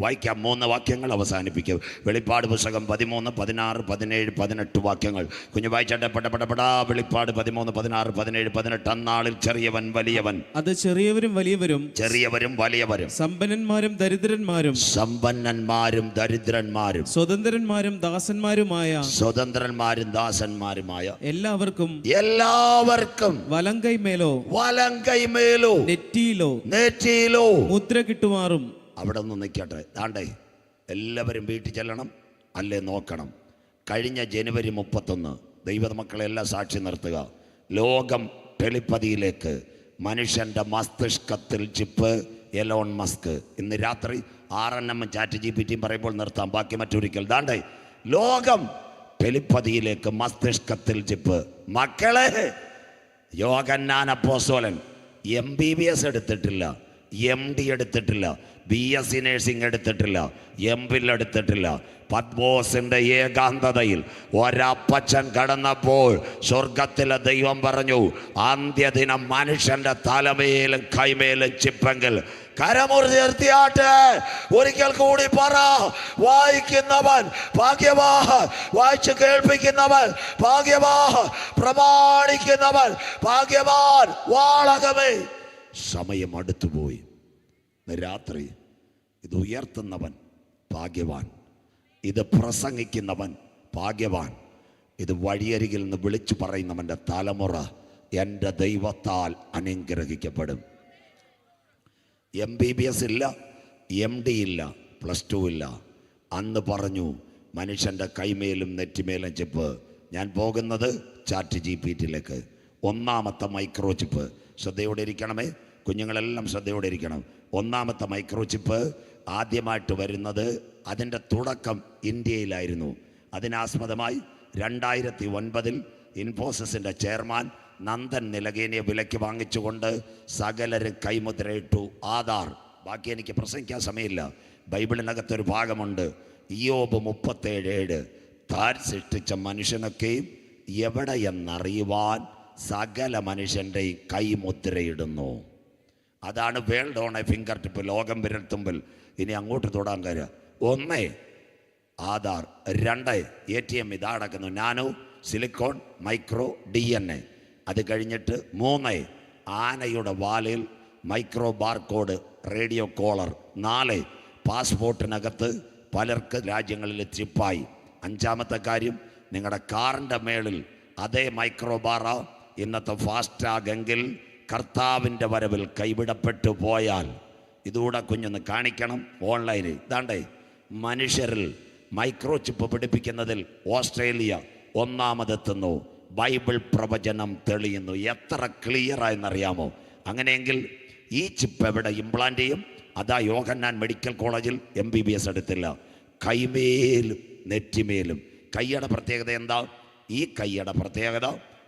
വായിക്കാം. 3 വാക്യങ്ങൾ അവസാനിപ്പിക്കും. വെളിപ്പാട് പുസ്തകം 13, 16, 17, 18 വാക്യങ്ങൾ കുഞ്ഞു വായിച്ചാട്ടെ. പടപടപടാ. വെളിപ്പാട് 13, 16, 17, 18. അന്നാളിൽ ചെറിയവൻ വലിയവൻ, അത് ചെറിയവരും വലിയവരും, ചെറിയവരും വലിയവരും, സമ്പന്നന്മാരും ദരിദ്രന്മാരും, സമ്പന്നന്മാരും ദരിദ്രന്മാരും, സ്വതന്ത്രന്മാരും ദാസന്മാരുമായ, സ്വതന്ത്രന്മാരും ദാസന്മാരുമായ എല്ലാവർക്കും വലങ്കൈമേലോ നെറ്റിയിലോ മുദ്ര കിട്ടുമാറും. അവിടെ നിന്ന് നിൽക്കട്ടെ. താണ്ടേ എല്ലാവരും വീട്ടിൽ ചെല്ലണം, അല്ലേ നോക്കണം. കഴിഞ്ഞ ജനുവരി 31 ദൈവമക്കളെല്ലാം സാക്ഷി നിർത്തുക. ലോകം ടെലിപ്പതിയിലേക്ക് മനുഷ്യൻ്റെ മസ്തിഷ്കത്തിൽ ചിപ്പ്. എലോൺ മസ്ക് ഇന്ന് രാത്രി 6 ചാറ്റ് GPT പറയുമ്പോൾ നിർത്താം, ബാക്കി മറ്റൊരിക്കൽ. ദാണ്ടേ ലോകം ടെലിപ്പതിയിലേക്ക് മസ്തിഷ്കത്തിൽ ചിപ്പ്. മക്കളെ, യോഹന്നാൻ അപ്പോസ്തലൻ MBBS എടുത്തിട്ടില്ല, MD എടുത്തിട്ടില്ല, BSc നേഴ്സിംഗ് എടുത്തിട്ടില്ല, MPhil എടുത്തിട്ടില്ല. പത്മോസിന്റെ ഏകാന്തതയിൽ ഒരപ്പച്ചൻ കടന്നപ്പോൾ സ്വർഗത്തിലെ ദൈവം പറഞ്ഞു, അന്ത്യദിനം മനുഷ്യന്റെ തലമേലും കൈമേലും ചിപ്പെങ്കിൽ കരമുയർത്തിയാട്ടെ. ഒരിക്കൽ കൂടി പറ. വായിക്കുന്നവൻ ഭാഗ്യവാൻ, വായിച്ചു കേൾപ്പിക്കുന്നവൻ ഭാഗ്യവാൻ, പ്രമാണിക്കുന്നവൻ ഭാഗ്യവാൻ. വാളകമേ, സമയം അടുത്തുപോയി. രാത്രി ഇത് ഉയർത്തുന്നവൻ ഭാഗ്യവാൻ, ഇത് പ്രസംഗിക്കുന്നവൻ ഭാഗ്യവാൻ, ഇത് വഴിയരികിൽ നിന്ന് വിളിച്ചു പറയുന്നവൻ്റെ തലമുറ എൻ്റെ ദൈവത്താൽ അനുഗ്രഹിക്കപ്പെടും. MBBS ഇല്ല, MD ഇല്ല, +2 ഇല്ല. അന്ന് പറഞ്ഞു മനുഷ്യൻ്റെ കൈമേലും നെറ്റിമേലും ചിപ്പ്. ഞാൻ പോകുന്നത് ചാറ്റ് GPTയിലേക്ക്. 1ാമത്തെ മൈക്രോ ചിപ്പ്. ശ്രദ്ധയോടെ ഇരിക്കണമേ കുഞ്ഞുങ്ങളെല്ലാം, ശ്രദ്ധയോടെ ഇരിക്കണം. 1ാമത്തെ മൈക്രോ ചിപ്പ് ആദ്യമായിട്ട് വരുന്നത്, അതിൻ്റെ തുടക്കം ഇന്ത്യയിലായിരുന്നു. അതിനാസ്പദമായി 2009 ഇൻഫോസിസിൻ്റെ ചെയർമാൻ നന്ദൻ നിലകേനിയെ വിലയ്ക്ക് വാങ്ങിച്ചുകൊണ്ട് സകലരും കൈമുദ്രയിട്ടു. ആധാർ. ബാക്കി എനിക്ക് പ്രസംഗിക്കാൻ സമയമില്ല. ബൈബിളിനകത്തൊരു ഭാഗമുണ്ട്, ഇയ്യോബ് 37:7. താൻ സൃഷ്ടിച്ച മനുഷ്യനൊക്കെയും എവിടെയെന്നറിയുവാൻ സകല മനുഷ്യൻ്റെയും കൈമുദ്രയിടുന്നു. അതാണ് world on A finger tip, ലോകം വിരൽത്തുമ്പിൽ. ഇനി അങ്ങോട്ട് തൊടാൻ കാര്യം. 1 ആധാർ, 2 ATM ഇതാ അടക്കുന്നു, നാനോ, സിലിക്കോൺ, മൈക്രോ, DNA. അത് കഴിഞ്ഞിട്ട് 3 ആനയുടെ വാലിൽ മൈക്രോ ബാർകോഡ്, റേഡിയോ കോളർ. 4 പാസ്പോർട്ടിനകത്ത് പലർക്ക് രാജ്യങ്ങളിൽ ചിപ്പായി. 5ാമത്തെ കാര്യം, നിങ്ങളുടെ കാറിൻ്റെ മേളിൽ അതേ മൈക്രോ ബാറ ഇന്നത്തെ ഫാസ്റ്റാഗ് എങ്കിൽ കർത്താവിൻ്റെ വരവിൽ കൈവിടപ്പെട്ടു പോയാൽ ഇതുകൂടെ കുഞ്ഞൊന്ന് കാണിക്കണം ഓൺലൈനിൽ. ഇതാണ്ടേ മനുഷ്യരിൽ മൈക്രോ ചിപ്പ് പിടിപ്പിക്കുന്നതിൽ ഓസ്ട്രേലിയ 1ാമതെത്തുന്നു. ബൈബിൾ പ്രവചനം തെളിയുന്നു. എത്ര ക്ലിയറായെന്നറിയാമോ? അങ്ങനെയെങ്കിൽ ഈ ചിപ്പ് എവിടെ ഇംപ്ലാന്റ് ചെയ്യും? അതാ യോഹന്നാൻ മെഡിക്കൽ കോളേജിൽ MBBS എടുത്തില്ല. കൈമേലും നെറ്റിമേലും. കൈയുടെ പ്രത്യേകത എന്താ? ഈ കൈയുടെ പ്രത്യേകത,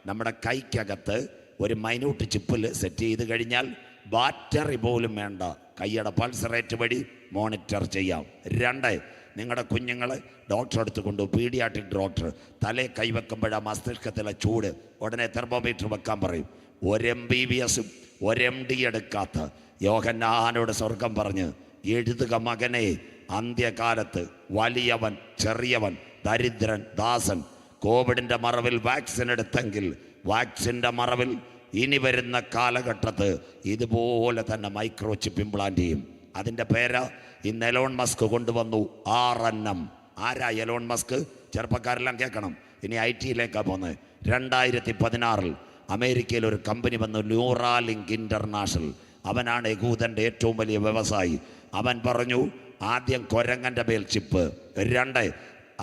നമ്മുടെ കൈക്കകത്ത് ഒരു മൈന്യൂട്ട് ചിപ്പിൽ സെറ്റ് ചെയ്ത് കഴിഞ്ഞാൽ ബാറ്ററി പോലും വേണ്ട, കൈയുടെ പൾസ് റേറ്റ് വഴി മോണിറ്റർ ചെയ്യാം. 2 നിങ്ങളുടെ കുഞ്ഞുങ്ങൾ ഡോക്ടറെ അടുത്ത് കൊണ്ടുപോകും, പീഡിയാട്രിക് ഡോക്ടർ. തലേ കൈവെക്കുമ്പോഴാ മസ്തിഷ്കത്തിലെ ചൂട്, ഉടനെ തെർമോമീറ്റർ വെക്കാൻ പറയും. ഒരു MBBSഉം ഒരു MD എടുക്കാത്ത യോഹന്നാനോട് സ്വർഗം പറഞ്ഞ്, എഴുതുക മകനെ, അന്ത്യകാലത്ത് വലിയവൻ ചെറിയവൻ ദരിദ്രൻ ദാസൻ. കോവിഡിൻ്റെ മറവിൽ വാക്സിൻ എടുത്തെങ്കിൽ വാക്സിൻ്റെ മറവിൽ ഇനി വരുന്ന കാലഘട്ടത്ത് ഇതുപോലെ തന്നെ മൈക്രോ ചിപ്പ് ഇംപ്ലാന്റ് ചെയ്യും. അതിൻ്റെ പേര് ഇന്ന് എലോൺ മസ്ക് കൊണ്ടുവന്നു, RNM. ആരാ എലോൺ മസ്ക്? ചെറുപ്പക്കാരെല്ലാം കേൾക്കണം. ഇനി IT-യിലേക്കാണ് പോകുന്നത്. 2016 അമേരിക്കയിൽ ഒരു കമ്പനി വന്നു, ന്യൂറാലിങ്ക് ഇൻ്റർനാഷണൽ. അവനാണ് യഹൂദൻ്റെ ഏറ്റവും വലിയ വ്യവസായി. അവൻ പറഞ്ഞു, ആദ്യം കുരങ്ങൻ്റെ മേൽ ചിപ്പ്, 2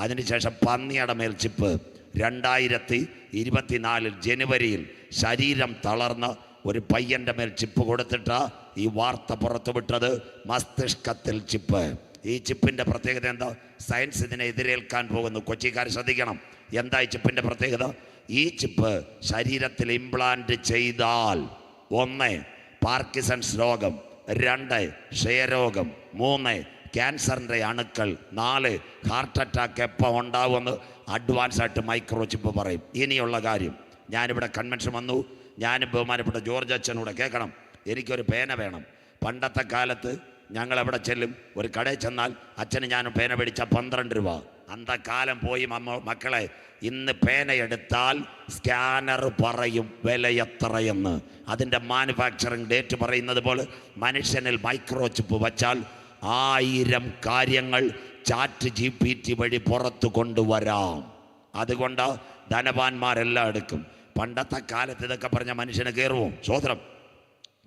അതിനുശേഷം പന്നിയുടെ മേൽ ചിപ്പ്. 2024 ജനുവരിയിൽ ശരീരം തളർന്ന് ഒരു പയ്യൻ്റെ മേൽ ചിപ്പ് കൊടുത്തിട്ട് ഈ വാർത്ത പുറത്തുവിട്ടത്. മസ്തിഷ്കത്തിൽ ചിപ്പ്. ഈ ചിപ്പിൻ്റെ പ്രത്യേകത എന്താ? സയൻസ് ഇതിനെ എതിരേൽക്കാൻ പോകുന്നു. കൊച്ചിക്കാർ ശ്രദ്ധിക്കണം. എന്താ ഈ ചിപ്പിൻ്റെ പ്രത്യേകത? ഈ ചിപ്പ് ശരീരത്തിൽ ഇംപ്ലാന്റ് ചെയ്താൽ 1 പാർക്കിൻസൺസ് രോഗം, 2 ക്ഷയരോഗം, 3 ക്യാൻസറിൻ്റെ അണുക്കൾ, 4 ഹാർട്ട് അറ്റാക്ക് എപ്പോൾ ഉണ്ടാവുമെന്ന് അഡ്വാൻസ് ആയിട്ട് മൈക്രോ ചിപ്പ് പറയും. ഇനിയുള്ള കാര്യം, ഞാനിവിടെ കൺവെൻഷൻ വന്നു, ഞാനും ബഹുമാനപ്പെട്ട ജോർജ് അച്ഛനൂടെ കേൾക്കണം. എനിക്കൊരു പേന വേണം. പണ്ടത്തെ കാലത്ത് ഞങ്ങൾ എവിടെ ചെല്ലും? ഒരു കടയിൽ ചെന്നാൽ അച്ഛന് ഞാൻ പേന പിടിച്ച 12 രൂപ. അന്തക്കാലം പോയി മക്കളെ. ഇന്ന് പേനയെടുത്താൽ സ്കാനർ പറയും വില എത്രയെന്ന്. അതിൻ്റെ മാനുഫാക്ചറിങ് ഡേറ്റ് പറയുന്നത് പോലെ മനുഷ്യനിൽ മൈക്രോ ചിപ്പ് വച്ചാൽ 1000 കാര്യങ്ങൾ ചാറ്റ് GPT വഴി പുറത്തു കൊണ്ടുവരാം. അതുകൊണ്ട് ധനവാന്മാരെല്ലാം എടുക്കും. പണ്ടത്തെ കാലത്ത് ഇതൊക്കെ പറഞ്ഞ മനുഷ്യന് കയറുമോ? സ്വോത്രം.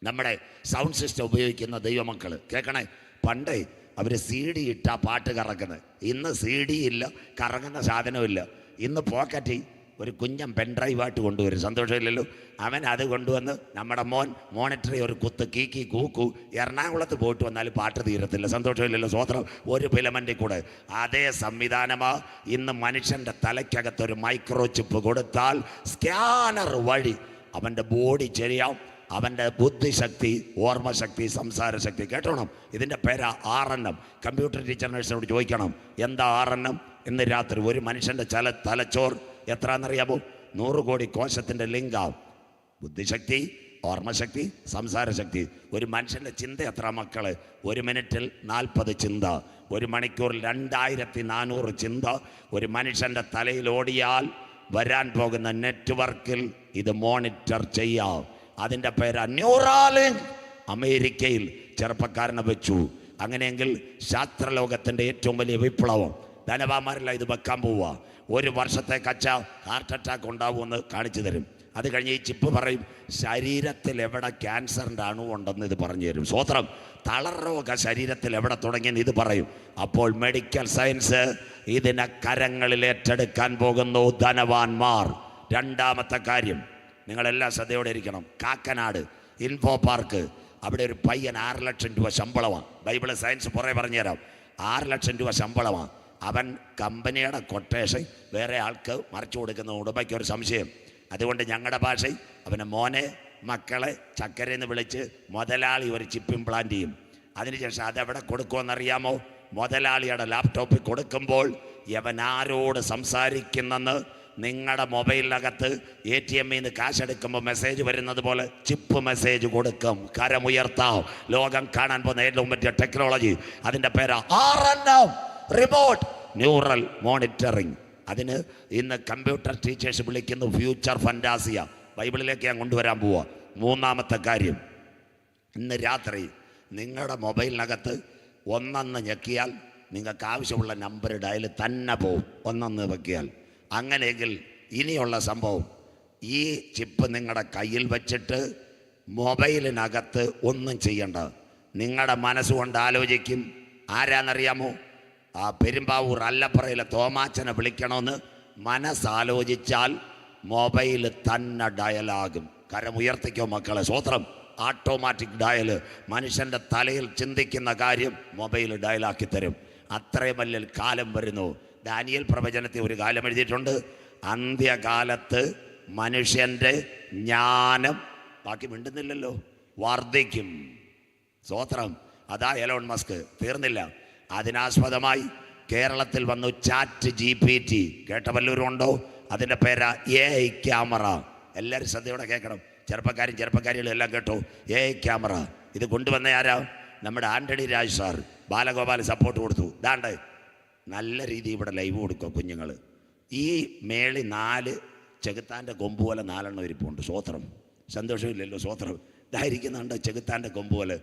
നമ്മുടെ സൗണ്ട് സിസ്റ്റം ഉപയോഗിക്കുന്ന ദൈവമക്കൾ കേൾക്കണേ. പണ്ട് അവർ CD ഇട്ടാ പാട്ട് കറക്കുന്നത്. ഇന്ന് CD ഇല്ല, കറങ്ങുന്ന സാധനമില്ല. ഇന്ന് പോക്കറ്റിൽ ഒരു കുഞ്ഞൻ പെൻഡ്രൈവായിട്ട് കൊണ്ടുവരും. സന്തോഷമില്ലല്ലോ. അവൻ അത് കൊണ്ടുവന്ന് നമ്മുടെ മോണിറ്ററി ഒരു കുത്ത് കീക്കി കൂക്കു. എറണാകുളത്ത് പോയിട്ട് വന്നാൽ പാട്ട് തീരത്തില്ല. സന്തോഷമില്ലല്ലോ. സ്വോത്രം. ഒരു ഫിലമെൻറ്റിൽ കൂടെ അതേ സംവിധാനമാ ഇന്ന് മനുഷ്യൻ്റെ തലയ്ക്കകത്തൊരു മൈക്രോ ചിപ്പ് കൊടുത്താൽ സ്കാനർ വഴി അവൻ്റെ ബോഡി ശരിയാവും. അവൻ്റെ ബുദ്ധിശക്തി, ഓർമ്മശക്തി, സംസാരശക്തി. കേട്ടോണം. ഇതിൻ്റെ പേരാ RNM. കമ്പ്യൂട്ടർ ടീച്ചർ നേഴ്സിനോട് ചോദിക്കണം എന്താ RNM. ഇന്ന് രാത്രി ഒരു മനുഷ്യൻ്റെ തലച്ചോർ എത്രയെന്നറിയാമോ? 100 കോടി കോശത്തിൻ്റെ ലിംഗം. ബുദ്ധിശക്തി, ഓർമ്മശക്തി, സംസാരശക്തി. ഒരു മനുഷ്യൻ്റെ ചിന്ത എത്ര മക്കള്? 1 മിനിറ്റിൽ 40 ചിന്ത, 1 മണിക്കൂറിൽ 2400 ചിന്ത. ഒരു മനുഷ്യൻ്റെ തലയിൽ ഓടിയാൽ വരാൻ പോകുന്ന നെറ്റ്വർക്കിൽ ഇത് മോണിറ്റർ ചെയ്യാം. അതിൻ്റെ പേര് ന്യൂറാലിങ്ക്. അമേരിക്കയിൽ ചെറുപ്പക്കാരനെ വെച്ചു. അങ്ങനെയെങ്കിൽ ശാസ്ത്രലോകത്തിൻ്റെ ഏറ്റവും വലിയ വിപ്ലവം. ധനവാന്മാരെല്ലാം ഇത് വെക്കാൻ പോവുക. 1 വർഷത്തെ കച്ച ഹാർട്ട് അറ്റാക്ക് ഉണ്ടാവുമെന്ന് കാണിച്ചു തരും. അത് കഴിഞ്ഞ് ഈ ചിപ്പ് പറയും ശരീരത്തിൽ എവിടെ ക്യാൻസറിൻ്റെ അണുവുണ്ടെന്ന് ഇത് പറഞ്ഞു തരും. സ്വോത്രം. തളർരോഗ ശരീരത്തിൽ എവിടെ തുടങ്ങിയെന്ന് ഇത് പറയും. അപ്പോൾ മെഡിക്കൽ സയൻസ് ഇതിനെ കരങ്ങളിൽ ഏറ്റെടുക്കാൻ പോകുന്നു ധനവാന്മാർ. രണ്ടാമത്തെ കാര്യം, നിങ്ങളെല്ലാം ശ്രദ്ധയോടെ ഇരിക്കണം. കാക്കനാട് ഇൻഫോ പാർക്ക്, അവിടെ ഒരു പയ്യൻ 6 ലക്ഷം രൂപ ശമ്പളമാണ്. ബൈബിള് സയൻസ് പുറകെ പറഞ്ഞുതരാം. 6 ലക്ഷം രൂപ ശമ്പളമാണ്. അവൻ കമ്പനിയുടെ കൊട്ടേഷൻ വേറെ ആൾക്ക് മറിച്ചു കൊടുക്കുന്ന ഉടമയ്ക്ക് ഒരു സംശയം. അതുകൊണ്ട് ഞങ്ങളുടെ ഭാഷയിൽ അവനെ മോനെ മക്കളെ ചക്കരയെന്ന് വിളിച്ച് മുതലാളി ഒരു ചിപ്പ് ഇംപ്ലാന്റ് ചെയ്യും. അതിനുശേഷം അതെവിടെ കൊടുക്കുമെന്നറിയാമോ? മുതലാളിയുടെ ലാപ്ടോപ്പിൽ കൊടുക്കുമ്പോൾ യവൻ ആരോട് സംസാരിക്കുന്നെന്ന് നിങ്ങളുടെ മൊബൈലിനകത്ത് ATM-ൽ നിന്ന് കാശ് എടുക്കുമ്പോൾ മെസ്സേജ് വരുന്നത് പോലെ ചിപ്പ് മെസ്സേജ് കൊടുക്കും. കരമുയർത്താം. ലോകം കാണാൻ പോകുന്ന ഏറ്റവും പറ്റിയ ടെക്നോളജി. അതിൻ്റെ പേരാ RNM, റിമോട്ട് ന്യൂറൽ മോണിറ്ററിങ്. അതിന് ഇന്ന് കമ്പ്യൂട്ടർ ടീച്ചേഴ്സ് വിളിക്കുന്നു ഫ്യൂച്ചർ ഫന്റാസിയ. ബൈബിളിലേക്ക് ഞാൻ കൊണ്ടുവരാൻ പോവുക. മൂന്നാമത്തെ കാര്യം, ഇന്ന് രാത്രി നിങ്ങളുടെ മൊബൈലിനകത്ത് 1 ഞെക്കിയാൽ നിങ്ങൾക്ക് ആവശ്യമുള്ള നമ്പർ ഡയൽ തന്നെ പോവും. 1 വെക്കിയാൽ. അങ്ങനെയെങ്കിൽ ഇനിയുള്ള സംഭവം, ഈ ചിപ്പ് നിങ്ങളുടെ കയ്യിൽ വെച്ചിട്ട് മൊബൈലിനകത്ത് ഒന്നും ചെയ്യണ്ട. നിങ്ങളുടെ മനസ്സുകൊണ്ട് ആലോചിക്കും. ആരാന്നറിയാമോ? ആ പെരുമ്പാവൂർ അല്ലപ്പറയിലെ തോമാച്ചനെ വിളിക്കണമെന്ന് മനസ്സാലോചിച്ചാൽ മൊബൈൽ തന്നെ ഡയലാകും. കരമുയർത്തിക്കോ മക്കളെ. സ്വോത്രം. Automatic dial. മനുഷ്യൻ്റെ തലയിൽ ചിന്തിക്കുന്ന കാര്യം മൊബൈൽ ഡയലാക്കി തരും. അത്രയും വലിയ കാലം വരുന്നു. ദാനിയേൽ പ്രവചനത്തിൽ ഒരു കാലം എഴുതിയിട്ടുണ്ട്. അന്ത്യകാലത്ത് മനുഷ്യൻ്റെ ജ്ഞാനം, ബാക്കി മിണ്ടുന്നില്ലല്ലോ, വർദ്ധിക്കും. സ്വോത്രം. അതാ എലോൺ മസ്ക്. തീർന്നില്ല. അതിനാസ്പദമായി കേരളത്തിൽ വന്നു ചാറ്റ് GPT. കേട്ട വല്ലവരും ഉണ്ടോ? അതിൻ്റെ പേരാ AI ക്യാമറ. എല്ലാവരും ശ്രദ്ധയോടെ കേൾക്കണം. ചെറുപ്പക്കാരികളും എല്ലാം കേട്ടോ. AI camera. ഇത് കൊണ്ടുവന്ന ആരാ? നമ്മുടെ ആന്റണി രാജ് സാർ. ബാലഗോപാൽ സപ്പോർട്ട് കൊടുത്തു. ദാണ്ട് നല്ല രീതിയിൽ ഇവിടെ ലൈവ് കൊടുക്കുക കുഞ്ഞുങ്ങൾ. ഈ മേളി 4 ചെകുത്താൻ്റെ കൊമ്പ് പോലെ 4 ഇരിപ്പുണ്ട്. സ്വോത്രം. സന്തോഷമില്ലല്ലോ. സ്വോത്രം. ഇതായിരിക്കുന്നുണ്ട് ചെകുത്താൻ്റെ കൊമ്പ് പോലെ.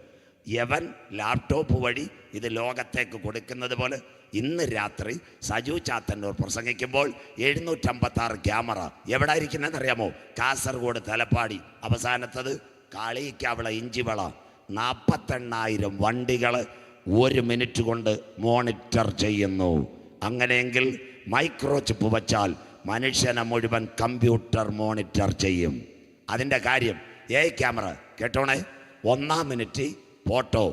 യവൻ ലാപ്ടോപ്പ് വഴി ഇത് ലോകത്തേക്ക് കൊടുക്കുന്നത് പോലെ ഇന്ന് രാത്രി സജു ചാത്തന്നൂർ പ്രസംഗിക്കുമ്പോൾ 756 ക്യാമറ എവിടെ ഇരിക്കുന്നതെന്നറിയാമോ? കാസർഗോഡ്, തലപ്പാടി. അവസാനത്തത് കാളിക്കാവിള, ഇഞ്ചിവള. 48,000 വണ്ടികൾ 1 മിനിറ്റ് കൊണ്ട് മോണിറ്റർ ചെയ്യുന്നു. അങ്ങനെയെങ്കിൽ മൈക്രോ ചിപ്പ് വച്ചാൽ മനുഷ്യനെ മുഴുവൻ കമ്പ്യൂട്ടർ മോണിറ്റർ ചെയ്യും. അതിൻ്റെ കാര്യം AI ക്യാമറ. കേട്ടോണേ. 1-ാം മിനിറ്റ് ഫോട്ടോ,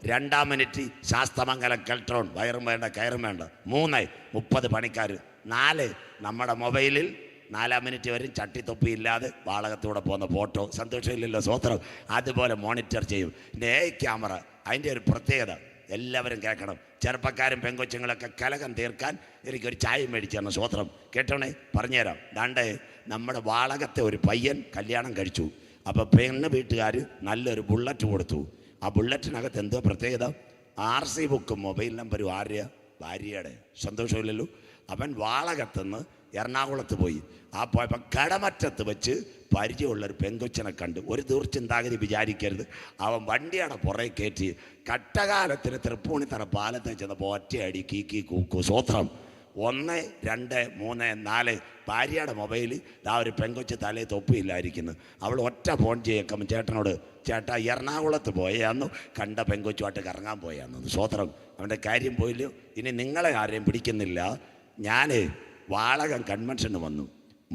2-ാം മിനിറ്റ് ശാസ്തമംഗലം കെൽട്രോൺ. വയറും വേണ്ട കയറും വേണ്ട. 3 30 പണിക്കാർ. 4 നമ്മുടെ മൊബൈലിൽ 4-ാം മിനിറ്റ് വരും ചട്ടിത്തൊപ്പി ഇല്ലാതെ വാളകത്തൂടെ പോകുന്ന ഫോട്ടോ. സന്തോഷമില്ലല്ലോ. സ്വോത്രം. അതുപോലെ മോണിറ്റർ ചെയ്യും. പിന്നെ AI ക്യാമറ. അതിൻ്റെ ഒരു പ്രത്യേകത എല്ലാവരും കേൾക്കണം. ചെറുപ്പക്കാരും പെങ്കൊച്ചുങ്ങളൊക്കെ കലകം തീർക്കാൻ എനിക്കൊരു ചായ മേടിച്ചു തരണം. സ്വോത്രം. കേട്ടോണേ. പറഞ്ഞുതരാം. ദാണ്ട് നമ്മുടെ വാളകത്തെ ഒരു പയ്യൻ കല്യാണം കഴിച്ചു. അപ്പോൾ പെണ്ണ് വീട്ടുകാർ നല്ലൊരു ബുള്ളറ്റ് കൊടുത്തു. ആ ബുള്ളറ്റിനകത്ത് എന്തോ പ്രത്യേകത? RC ബുക്കും മൊബൈൽ നമ്പരും ആരെയാ? ഭാര്യയുടെ. സന്തോഷമില്ലല്ലോ. അവൻ വാളകത്തുനിന്ന് എറണാകുളത്ത് പോയി. ആ പോയപ്പോൾ കടമറ്റത്ത് വെച്ച് പരിചയമുള്ളൊരു പെങ്കൊച്ചനെ കണ്ട്. ഒരു ദൂർച്ചിന്താഗതി വിചാരിക്കരുത്. അവൻ വണ്ടിയുടെ പുറകെ കയറ്റി കട്ടകാലത്തിന് തൃപ്പൂണിത്തറ പാലത്ത് ചെന്നപ്പോൾ ഒറ്റയടി കീക്കി കൂക്കു. സ്വോത്രം. 1, 2, 3, 4 ഭാര്യയുടെ മൊബൈലിൽ ആ ഒരു പെങ്കൊച്ച് തലയിൽ തൊപ്പിയില്ലായിരിക്കുന്നു. അവൾ ഒറ്റ ഫോൺ ചെയ്യേക്കും ചേട്ടനോട്, ചേട്ടാ എറണാകുളത്ത് പോയാന്നു കണ്ട പെങ്കൊച്ചുമായിട്ട് കറങ്ങാൻ പോയാന്നു. സ്വോത്രം. അവൻ്റെ കാര്യം പോയില്ലോ. ഇനി നിങ്ങളെ ആരെയും പിടിക്കുന്നില്ല. ഞാൻ വാളകം കൺവെൻഷന് വന്നു.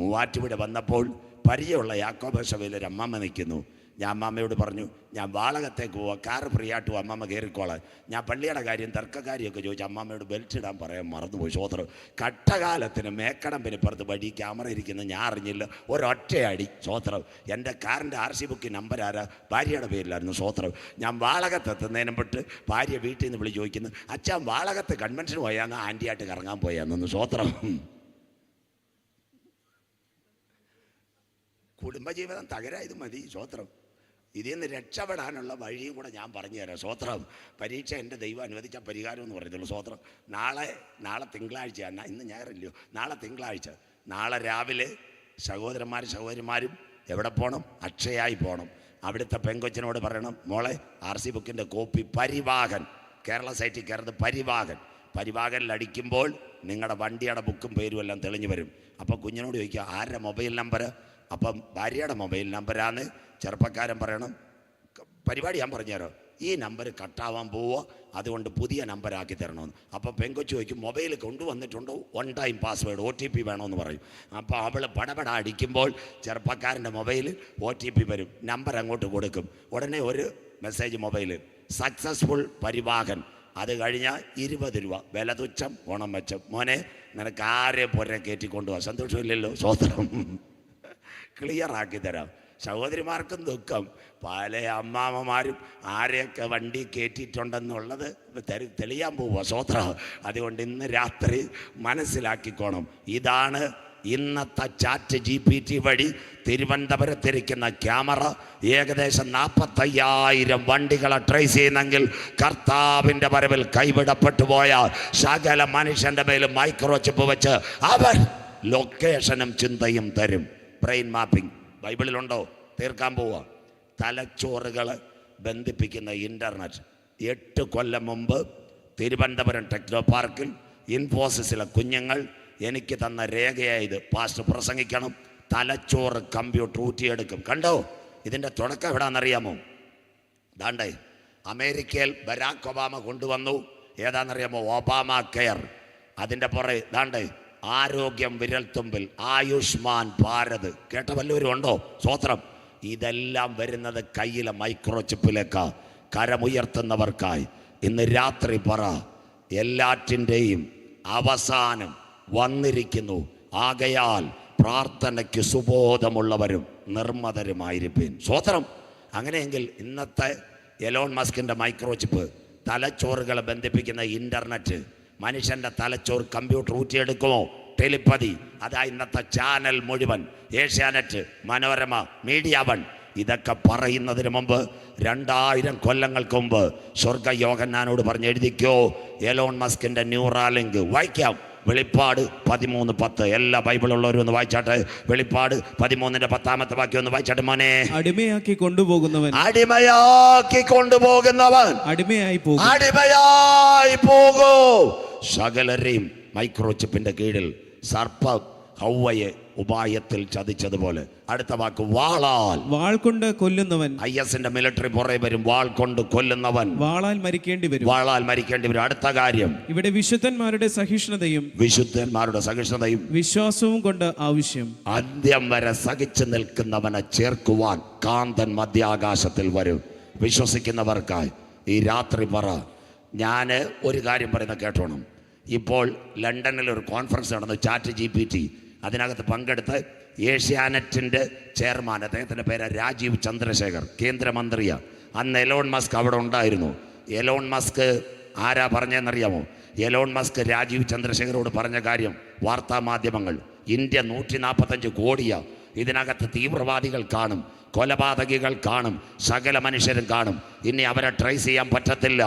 മൂവാറ്റുപുഴ വന്നപ്പോൾ പരിചയമുള്ള യാക്കോബ സഭയിൽ ഒരു അമ്മമ്മ നിൽക്കുന്നു. ഞാൻ അമ്മമ്മയോട് പറഞ്ഞു, ഞാൻ വാളകത്തേക്ക് പോവാം, കാറ് ഫ്രീ ആയിട്ട് അമ്മമ്മ കയറിക്കോളാം. ഞാൻ പള്ളിയുടെ കാര്യം തർക്കക്കാരിയൊക്കെ ചോദിച്ചു. അമ്മമ്മയോട് ബെൽറ്റ് ഇടാൻ പറയാൻ മറന്നുപോയി. സ്വോത്രം. കട്ടകാലത്തിന് മേക്കടമ്പിന് പുറത്ത് വഴി ക്യാമറ ഇരിക്കുന്നത് ഞാൻ അറിഞ്ഞില്ല. ഒരൊറ്റയടി. സ്വോത്രം. എൻ്റെ കാറിൻ്റെ RC ബുക്ക് നമ്പർ ആരാ? ഭാര്യയുടെ പേരിലായിരുന്നു. സ്വോത്രം. ഞാൻ വാളകത്തെത്തുന്നതിനും പെട്ട് ഭാര്യ വീട്ടിൽ നിന്ന് വിളി ചോദിക്കുന്നു, അച്ഛൻ വാളകത്ത് കൺവെൻഷന് പോയാന്ന് ആൻറ്റിയായിട്ട് കറങ്ങാൻ പോയാന്നു. സ്വോത്രം. കുടുംബജീവിതം തകരായത് മതി. സ്വോത്രം. ഇതിൽ നിന്ന് രക്ഷപ്പെടാനുള്ള വഴിയും കൂടെ ഞാൻ പറഞ്ഞുതരാം. സ്വോത്രം. പരീക്ഷ എൻ്റെ ദൈവം അനുവദിച്ച പരിഹാരം എന്ന് പറയുന്നുള്ളൂ. സ്വോത്രം. നാളെ തിങ്കളാഴ്ചയാണ്. ഇന്ന് ഞായറില്ലയോ? നാളെ തിങ്കളാഴ്ച. നാളെ രാവിലെ സഹോദരിമാരും എവിടെ പോകണം? അക്ഷയായി പോകണം. അവിടുത്തെ പെങ്കൊച്ചിനോട് പറയണം, മോളെ RC ബുക്കിൻ്റെ കോപ്പി പരിവാഹൻ, കേരള സൈറ്റിൽ കയറുന്നത് പരിവാഹനിൽ അടിക്കുമ്പോൾ നിങ്ങളുടെ വണ്ടിയുടെ ബുക്കും പേരും എല്ലാം തെളിഞ്ഞു വരും. അപ്പോൾ കുഞ്ഞിനോട് ചോദിക്കുക, ആരുടെ മൊബൈൽ നമ്പർ? അപ്പം ഭാര്യയുടെ മൊബൈൽ നമ്പരാണ്. ചെറുപ്പക്കാരൻ പറയണം, പരിപാടി ഞാൻ പറഞ്ഞുതരാം, ഈ നമ്പർ കട്ടാവാൻ പോവുക, അതുകൊണ്ട് പുതിയ നമ്പരാക്കി തരണമെന്ന്. അപ്പോൾ പെങ്കൊച്ചു ചോദിക്കും, മൊബൈൽ കൊണ്ടുവന്നിട്ടുണ്ടോ? 1 ടൈം പാസ്വേഡ് OTP വേണമെന്ന് പറയും. അപ്പോൾ അവൾ പടപട അടിക്കുമ്പോൾ ചെറുപ്പക്കാരൻ്റെ മൊബൈലിൽ OTP വരും. നമ്പർ അങ്ങോട്ട് കൊടുക്കും. ഉടനെ ഒരു മെസ്സേജ് മൊബൈലിൽ, സക്സസ്ഫുൾ പരിവാഹൻ. അത് കഴിഞ്ഞാൽ 20 രൂപ വില തുച്ഛം, ഓണം വെച്ചം. മോനെ നിനക്ക് ആരെ പുര കയറ്റിക്കൊണ്ടുപോകാം. സന്തോഷമില്ലല്ലോ? സ്വോത്രം. ക്ലിയറാക്കി തരാം. സഹോദരിമാർക്കും ദുഃഖം. പല അമ്മാമ്മമാരും ആരെയൊക്കെ വണ്ടി കയറ്റിയിട്ടുണ്ടെന്നുള്ളത് തെളിയാൻ പോവുക. സ്വോത്രം. അതുകൊണ്ട് ഇന്ന് രാത്രി മനസ്സിലാക്കിക്കോണം. ഇതാണ് ഇന്നത്തെ ChatGPT വഴി തിരുവനന്തപുരത്തിരിക്കുന്ന ക്യാമറ ഏകദേശം 45,000 വണ്ടികളെ ട്രേസ് ചെയ്യുന്നെങ്കിൽ കർത്താവിൻ്റെ വരവിൽ കൈവിടപ്പെട്ടു പോയ സകല മനുഷ്യൻ്റെ മേലും മൈക്രോചിപ്പ് വെച്ച് അവർ ലൊക്കേഷനും ചിന്തയും തരും. ബ്രെയിൻ മാപ്പിംഗ് ബൈബിളിലുണ്ടോ? തീർക്കാൻ പോവുക. തലച്ചോറുകൾ ബന്ധിപ്പിക്കുന്ന ഇൻ്റർനെറ്റ്. 8 കൊല്ലം മുമ്പ് തിരുവനന്തപുരം ടെക്നോ പാർക്കിൽ ഇൻഫോസിസിലെ കുഞ്ഞുങ്ങൾ എനിക്ക് തന്ന രേഖയായത്, പാസ്റ്റർ പ്രസംഗിക്കണം, തലച്ചോറ് കമ്പ്യൂട്ടർ ഊറ്റിയെടുക്കും. കണ്ടോ? ഇതിൻ്റെ തുടക്കം എവിടാന്നറിയാമോ? ദാണ്ടേ അമേരിക്കയിൽ ബരാക് ഒബാമ കൊണ്ടുവന്നു. ഏതാണെന്നറിയാമോ? Obama care. അതിൻ്റെ പുറകെ ദാണ്ടേ ആരോഗ്യം വിരൽത്തുമ്പിൽ, ആയുഷ്മാൻ ഭാരത്. കേട്ട വല്ലവരും ഉണ്ടോ? സ്വോത്രം. ഇതെല്ലാം വരുന്നത് കയ്യിലെ മൈക്രോചിപ്പിലേക്ക് കരമുയർത്തുന്നവർക്കായി. ഇന്ന് രാത്രി പറ, എല്ലാറ്റിൻ്റെയും അവസാനം വന്നിരിക്കുന്നു. ആകയാൽ പ്രാർത്ഥനയ്ക്ക് സുബോധമുള്ളവരും നിർമ്മതരുമായിരിക്കും. സ്വോത്രം. അങ്ങനെയെങ്കിൽ ഇന്നത്തെ എലോൺ മസ്കിൻ്റെ മൈക്രോചിപ്പ്, തലച്ചോറുകളെ ബന്ധിപ്പിക്കുന്ന ഇൻ്റർനെറ്റ്, മനുഷ്യൻ്റെ തലച്ചോറ് കമ്പ്യൂട്ടർ ഊറ്റിയെടുക്കുമോ? ടെലിപ്പതി. അതാ ഇന്നത്തെ ചാനൽ മുഴുവൻ, ഏഷ്യാനെറ്റ്, മനോരമ, മീഡിയ 1. ഇതൊക്കെ പറയുന്നതിന് മുമ്പ് 2000 കൊല്ലങ്ങൾക്ക് മുമ്പ് സ്വർഗ യോഹന്നാനോട് പറഞ്ഞ് എഴുതിക്കോ, എലോൺ മസ്കിൻ്റെ ന്യൂറാലിങ്ക്. വായിക്കാം. വെളിപ്പാട് 13:10. എല്ലാ ബൈബിളുള്ളവരും ഒന്ന് വായിച്ചാട്ടെ. വെളിപ്പാട് 13-ന്റെ 10-ാമത്തെ വാക്യം ഒന്ന് വായിച്ചാട്ടെ മോനെ. അടിമയാക്കി കൊണ്ടുപോകുന്നവൻ അടിമയായി പോകൂ. സകലരെയും മൈക്രോചിപ്പിന്റെ കീഴിൽ സർപ്പം ഹൗവയെ ഉപായത്തിൽ ചതിച്ചതുപോലെ. അടുത്ത വാക്ക് വാൾ കൊണ്ട് കൊല്ലുന്നവൻ. IS-ന്റെ മിലിറ്ററി പുറകെ വരും. വാൾ കൊണ്ട് കൊല്ലുന്നവൻ വാളാൽ മരിക്കേണ്ടി വരും. അടുത്ത കാര്യം, ഇവിടെ വിശുദ്ധന്മാരുടെ സഹിഷ്ണുതയും വിശ്വാസവും കൊണ്ട് ആവശ്യം. അന്ത്യം വരെ സഹിച്ചു നിൽക്കുന്നവനെ ചേർക്കുവാൻ കാന്തൻ മധ്യാകാശത്തിൽ വരും. വിശ്വസിക്കുന്നവർക്കായി ഈ രാത്രി പറ, ഞാൻ ഒരു കാര്യം പറയുന്ന കേട്ടോണം. ഇപ്പോൾ ലണ്ടനിൽ ഒരു കോൺഫറൻസ് നടന്നു, ChatGPT. അതിനകത്ത് പങ്കെടുത്ത് ഏഷ്യാനെറ്റിൻ്റെ ചെയർമാൻ, അദ്ദേഹത്തിൻ്റെ പേര് രാജീവ് ചന്ദ്രശേഖർ, കേന്ദ്രമന്ത്രിയാണ്. അന്ന് എലോൺ മസ്ക് അവിടെ ഉണ്ടായിരുന്നു. എലോൺ മസ്ക് ആരാ പറഞ്ഞതെന്നറിയാമോ? എലോൺ മസ്ക് രാജീവ് ചന്ദ്രശേഖരോട് പറഞ്ഞ കാര്യം വാർത്താ മാധ്യമങ്ങൾ, ഇന്ത്യ 145 കോടിയാണ്, ഇതിനകത്ത് തീവ്രവാദികൾ കാണും, കൊലപാതകികൾ കാണും, സകല മനുഷ്യരും കാണും. ഇനി അവരെ ട്രേസ് ചെയ്യാൻ പറ്റത്തില്ല.